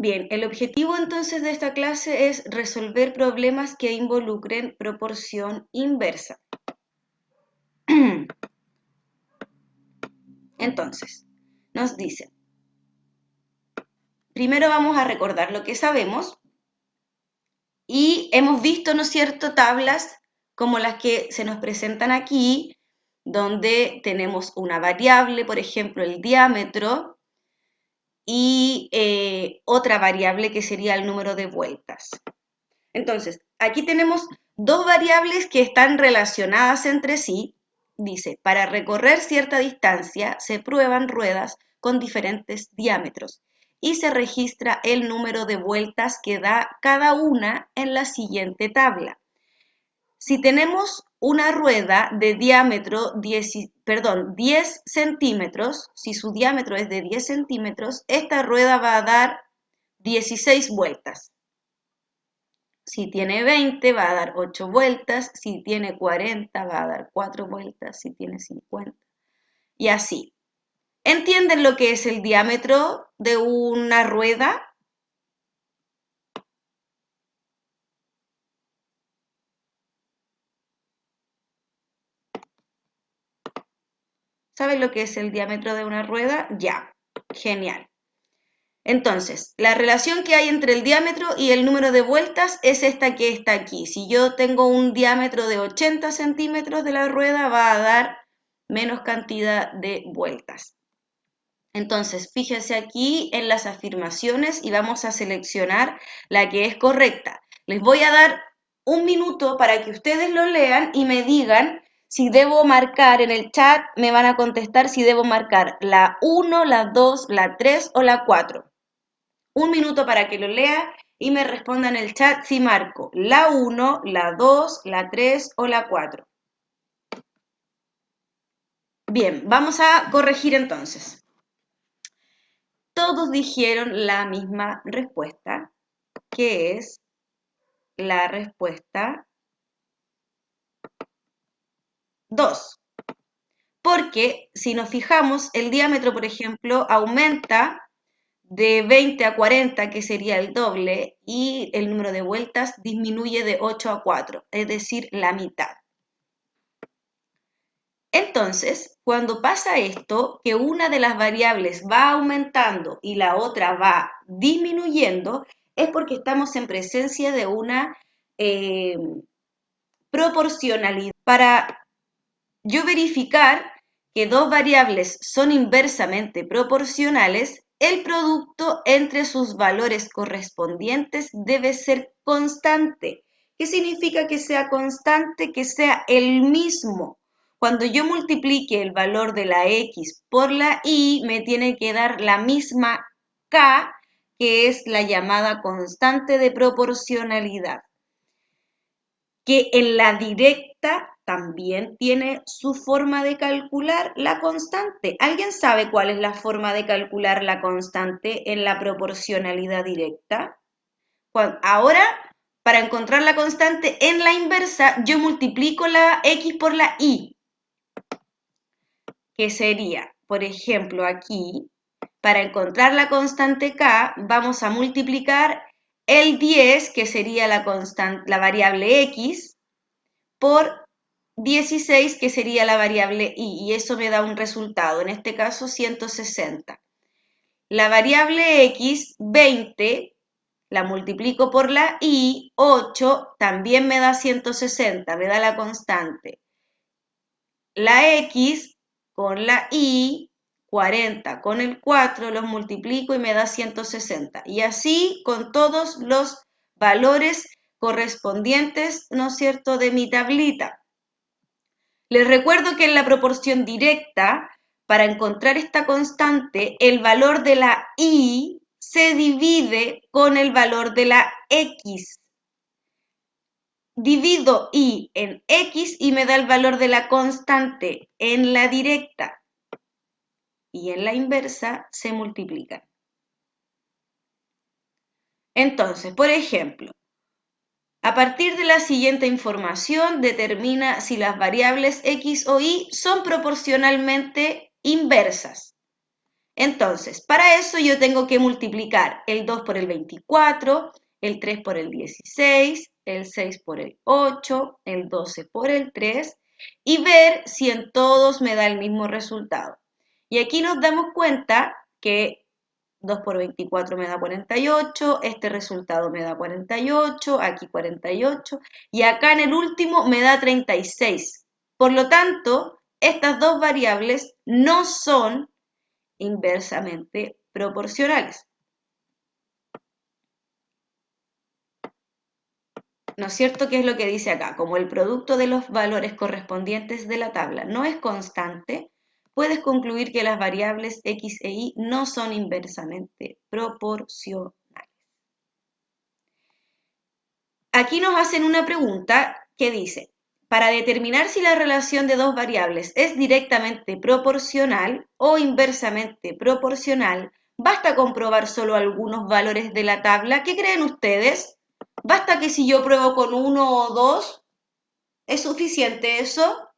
Bien, el objetivo entonces de esta clase es resolver problemas que involucren proporción inversa. Entonces, nos dicen, primero vamos a recordar lo que sabemos y hemos visto, ¿no es cierto?, tablas como las que se nos presentan aquí, donde tenemos una variable, por ejemplo, el diámetro, y otra variable que sería el número de vueltas. Entonces, aquí tenemos dos variables que están relacionadas entre sí. Dice, para recorrer cierta distancia se prueban ruedas con diferentes diámetros y se registra el número de vueltas que da cada una en la siguiente tabla. Si tenemos una rueda de diámetro 10 centímetros, si su diámetro es de 10 centímetros, esta rueda va a dar 16 vueltas. Si tiene 20 va a dar 8 vueltas, si tiene 40 va a dar 4 vueltas, si tiene 50 y así. ¿Entienden lo que es el diámetro de una rueda? ¿Saben lo que es el diámetro de una rueda? Ya, genial. Entonces, la relación que hay entre el diámetro y el número de vueltas es esta que está aquí. Si yo tengo un diámetro de 80 centímetros de la rueda, va a dar menos cantidad de vueltas. Entonces, fíjense aquí en las afirmaciones y vamos a seleccionar la que es correcta. Les voy a dar un minuto para que ustedes lo lean y me digan si debo marcar en el chat, me van a contestar si debo marcar la 1, la 2, la 3 o la 4. Un minuto para que lo lea y me responda en el chat si marco la 1, la 2, la 3 o la 4. Bien, vamos a corregir entonces. Todos dijeron la misma respuesta, que es la respuesta 2. Porque si nos fijamos, el diámetro, por ejemplo, aumenta de 20 a 40, que sería el doble, y el número de vueltas disminuye de 8 a 4, es decir, la mitad. Entonces, cuando pasa esto, que una de las variables va aumentando y la otra va disminuyendo, es porque estamos en presencia de una proporcionalidad. Para yo verificar que dos variables son inversamente proporcionales, el producto entre sus valores correspondientes debe ser constante. ¿Qué significa que sea constante? Que sea el mismo. Cuando yo multiplique el valor de la X por la Y, me tiene que dar la misma K, que es la llamada constante de proporcionalidad, que en la directa también tiene su forma de calcular la constante. ¿Alguien sabe cuál es la forma de calcular la constante en la proporcionalidad directa? Ahora, para encontrar la constante en la inversa, yo multiplico la X por la Y, que sería, por ejemplo, aquí, para encontrar la constante K, vamos a multiplicar el 10, que sería la variable X, por 16, que sería la variable Y, y eso me da un resultado, en este caso 160. La variable X, 20, la multiplico por la Y, 8, también me da 160, me da la constante. La X con la Y, 40 con el 4, los multiplico y me da 160. Y así con todos los valores correspondientes, ¿no es cierto?, de mi tablita. Les recuerdo que en la proporción directa, para encontrar esta constante, el valor de la Y se divide con el valor de la X. Divido Y en X y me da el valor de la constante en la directa. Y en la inversa se multiplican. Entonces, por ejemplo, a partir de la siguiente información, determina si las variables X o Y son proporcionalmente inversas. Entonces, para eso yo tengo que multiplicar el 2 por el 24, el 3 por el 16, el 6 por el 8, el 12 por el 3 y ver si en todos me da el mismo resultado. Y aquí nos damos cuenta que 2 por 24 me da 48, este resultado me da 48, aquí 48 y acá en el último me da 36. Por lo tanto, estas dos variables no son inversamente proporcionales. ¿No es cierto? ¿Qué es lo que dice acá? Como el producto de los valores correspondientes de la tabla no es constante, puedes concluir que las variables x e y no son inversamente proporcionales. Aquí nos hacen una pregunta que dice, para determinar si la relación de dos variables es directamente proporcional o inversamente proporcional, ¿basta comprobar solo algunos valores de la tabla? ¿Qué creen ustedes? ¿Basta que si yo pruebo con 1 o 2? ¿Es suficiente eso?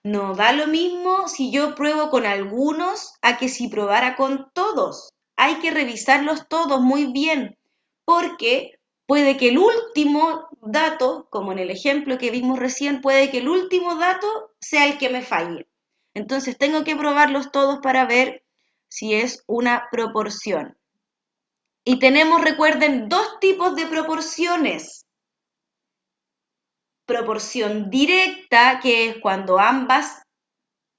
No da lo mismo si yo pruebo con algunos a que si probara con todos. Hay que revisarlos todos muy bien, porque puede que el último dato, como en el ejemplo que vimos recién, puede que el último dato sea el que me falle. Entonces tengo que probarlos todos para ver si es una proporción. Y tenemos, recuerden, dos tipos de proporciones. Proporción directa, que es cuando ambas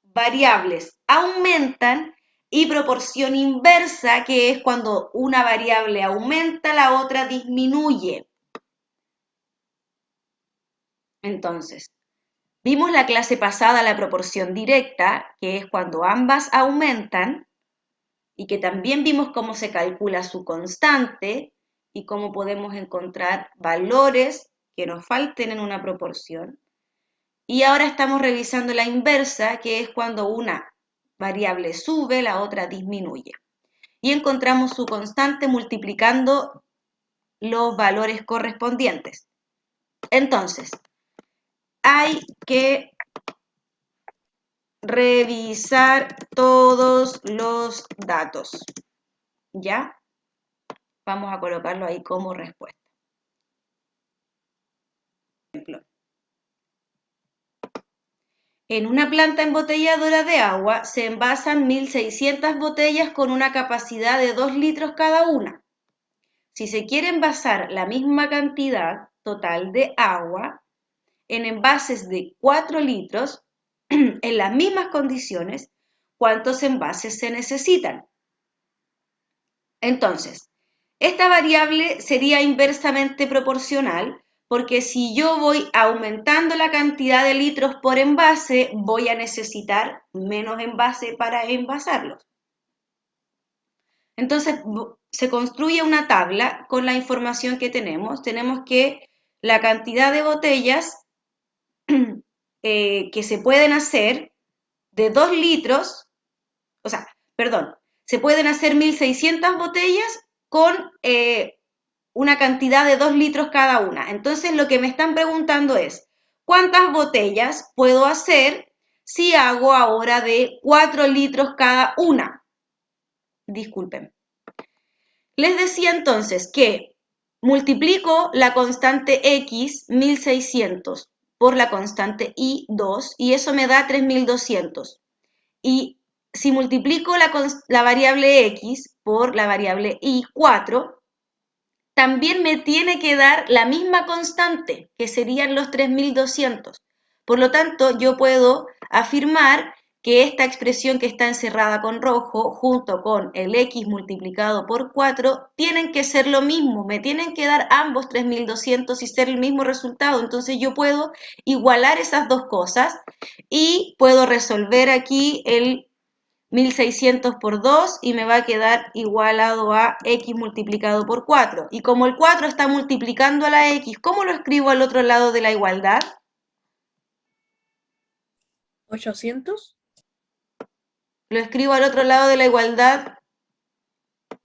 variables aumentan, y proporción inversa, que es cuando una variable aumenta, la otra disminuye. Entonces, vimos la clase pasada la proporción directa, que es cuando ambas aumentan, y que también vimos cómo se calcula su constante y cómo podemos encontrar valores que nos falten en una proporción. Y ahora estamos revisando la inversa, que es cuando una variable sube, la otra disminuye. Y encontramos su constante multiplicando los valores correspondientes. Entonces, hay que revisar todos los datos. ¿Ya? Vamos a colocarlo ahí como respuesta. En una planta embotelladora de agua se envasan 1.600 botellas con una capacidad de 2 litros cada una. Si se quiere envasar la misma cantidad total de agua en envases de 4 litros, en las mismas condiciones, ¿cuántos envases se necesitan? Entonces, esta variable sería inversamente proporcional porque si yo voy aumentando la cantidad de litros por envase, voy a necesitar menos envase para envasarlos. Entonces, se construye una tabla con la información que tenemos. Tenemos que la cantidad de botellas que se pueden hacer de 2 litros, o sea, perdón, se pueden hacer 1.600 botellas con una cantidad de 2 litros cada una. Entonces, lo que me están preguntando es, ¿cuántas botellas puedo hacer si hago ahora de 4 litros cada una? Disculpen. Les decía entonces que multiplico la constante x, 1.600, por la constante y, 2, y eso me da 3.200. Y si multiplico la variable x por la variable y, 4, también me tiene que dar la misma constante, que serían los 3.200. Por lo tanto, yo puedo afirmar que esta expresión que está encerrada con rojo, junto con el x multiplicado por 4, tienen que ser lo mismo, me tienen que dar ambos 3.200 y ser el mismo resultado. Entonces yo puedo igualar esas dos cosas y puedo resolver aquí el 1.600 por 2 y me va a quedar igualado a x multiplicado por 4. Y como el 4 está multiplicando a la x, ¿cómo lo escribo al otro lado de la igualdad? 800. Lo escribo al otro lado de la igualdad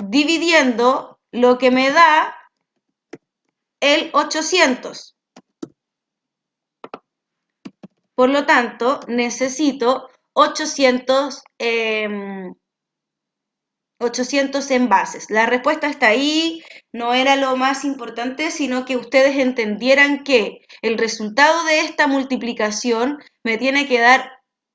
dividiendo lo que me da el 800. Por lo tanto, necesito 800, 800 envases. La respuesta está ahí, no era lo más importante, sino que ustedes entendieran que el resultado de esta multiplicación me tiene que dar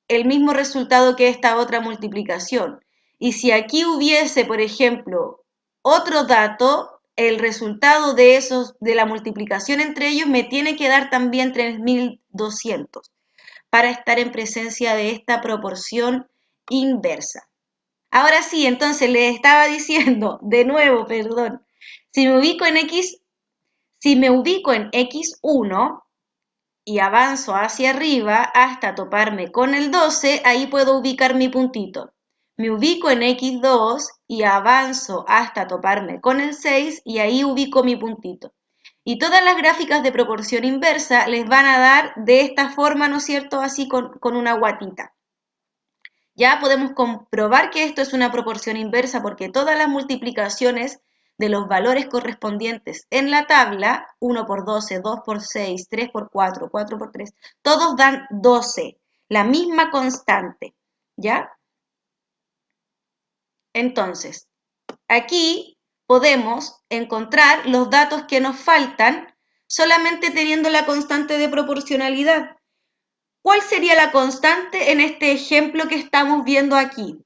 el mismo resultado que esta otra multiplicación. Y si aquí hubiese, por ejemplo, otro dato, el resultado de de la multiplicación entre ellos me tiene que dar también 3200 para estar en presencia de esta proporción inversa. Ahora sí, entonces les estaba diciendo, de nuevo, perdón, si me ubico en X1 y avanzo hacia arriba hasta toparme con el 12, ahí puedo ubicar mi puntito. Me ubico en X2 y avanzo hasta toparme con el 6 y ahí ubico mi puntito. Y todas las gráficas de proporción inversa les van a dar de esta forma, ¿no es cierto? Así con una guatita. Ya podemos comprobar que esto es una proporción inversa porque todas las multiplicaciones de los valores correspondientes en la tabla, 1 por 12, 2 por 6, 3 por 4, 4 por 3, todos dan 12, la misma constante, ¿ya? Entonces, aquí podemos encontrar los datos que nos faltan solamente teniendo la constante de proporcionalidad. ¿Cuál sería la constante en este ejemplo que estamos viendo aquí?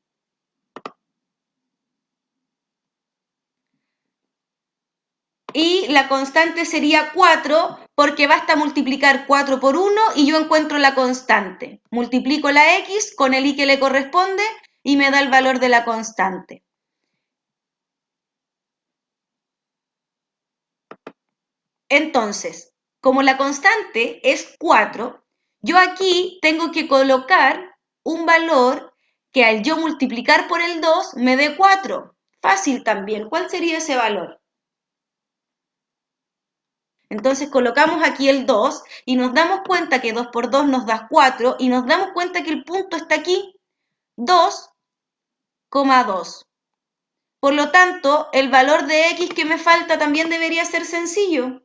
Y la constante sería 4 porque basta multiplicar 4 por 1 y yo encuentro la constante. Multiplico la x con el y que le corresponde y me da el valor de la constante. Entonces, como la constante es 4, yo aquí tengo que colocar un valor que al yo multiplicar por el 2 me dé 4. Fácil también. ¿Cuál sería ese valor? Entonces colocamos aquí el 2 y nos damos cuenta que 2 por 2 nos da 4 y nos damos cuenta que el punto está aquí, 2,2. Por lo tanto, el valor de x que me falta también debería ser sencillo.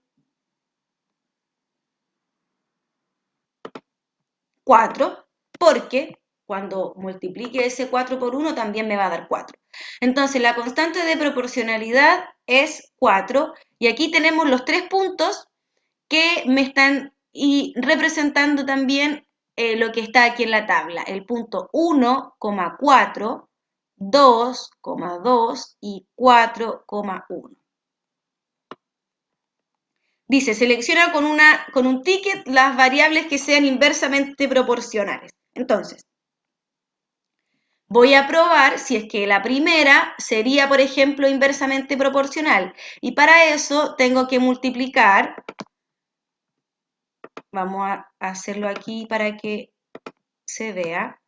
4, porque cuando multiplique ese 4 por 1 también me va a dar 4. Entonces la constante de proporcionalidad es 4 y aquí tenemos los tres puntos que me están representando también lo que está aquí en la tabla, el punto 1,4, 2,2 y 4,1. Dice, selecciona con un ticket las variables que sean inversamente proporcionales. Entonces, voy a probar si es que la primera sería, por ejemplo, inversamente proporcional. Y para eso tengo que multiplicar. Vamos a hacerlo aquí para que se vea.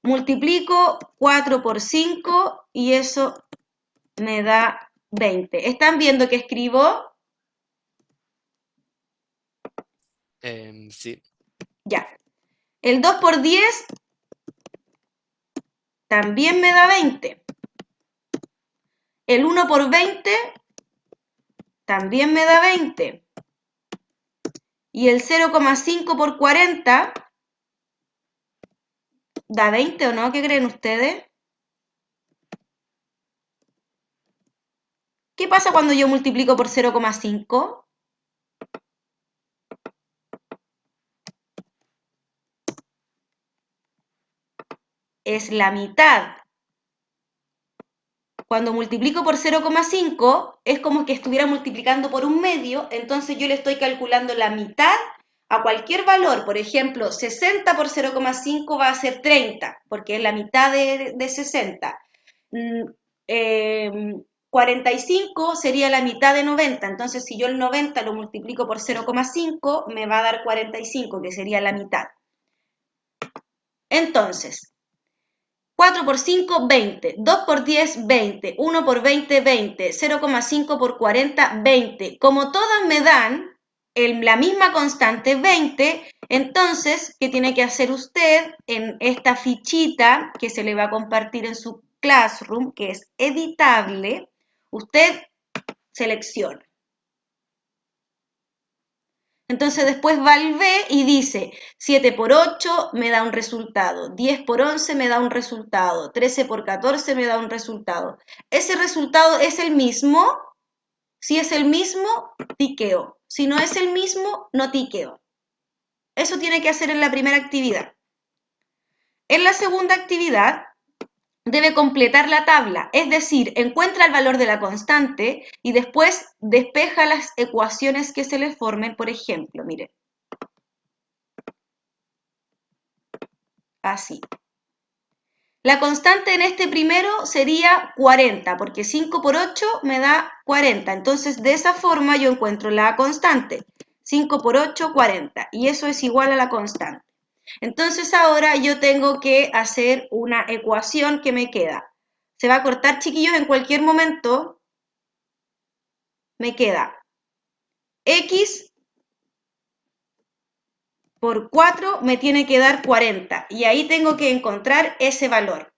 Multiplico 4 por 5 y eso me da 20. ¿Están viendo que escribo? Sí. Ya. El 2 por 10 también me da 20. El 1 por 20 también me da 20. Y el 0,5 por 40 da 20 o no, ¿qué creen ustedes? ¿Qué pasa cuando yo multiplico por 0,5? Es la mitad. Cuando multiplico por 0,5 es como que estuviera multiplicando por un medio, entonces yo le estoy calculando la mitad a cualquier valor. Por ejemplo, 60 por 0,5 va a ser 30, porque es la mitad de 60. 45 sería la mitad de 90, entonces si yo el 90 lo multiplico por 0,5 me va a dar 45, que sería la mitad. Entonces, 4 por 5, 20. 2 por 10, 20. 1 por 20, 20. 0,5 por 40, 20. Como todas me dan la misma constante, 20, entonces, ¿qué tiene que hacer usted en esta fichita que se le va a compartir en su Classroom, que es editable? Usted selecciona. Entonces después va al B y dice 7 por 8 me da un resultado, 10 por 11 me da un resultado, 13 por 14 me da un resultado. ¿Ese resultado es el mismo? Si es el mismo, tiqueo. Si no es el mismo, no tiqueo. Eso tiene que hacer en la primera actividad. En la segunda actividad, debe completar la tabla, es decir, encuentra el valor de la constante y después despeja las ecuaciones que se le formen, por ejemplo, miren. Así. La constante en este primero sería 40, porque 5 por 8 me da 40. Entonces, de esa forma yo encuentro la constante. 5 por 8, 40. Y eso es igual a la constante. Entonces, ahora yo tengo que hacer una ecuación que me queda. Se va a cortar, chiquillos, en cualquier momento. Me queda x por 4 me tiene que dar 40. Y ahí tengo que encontrar ese valor.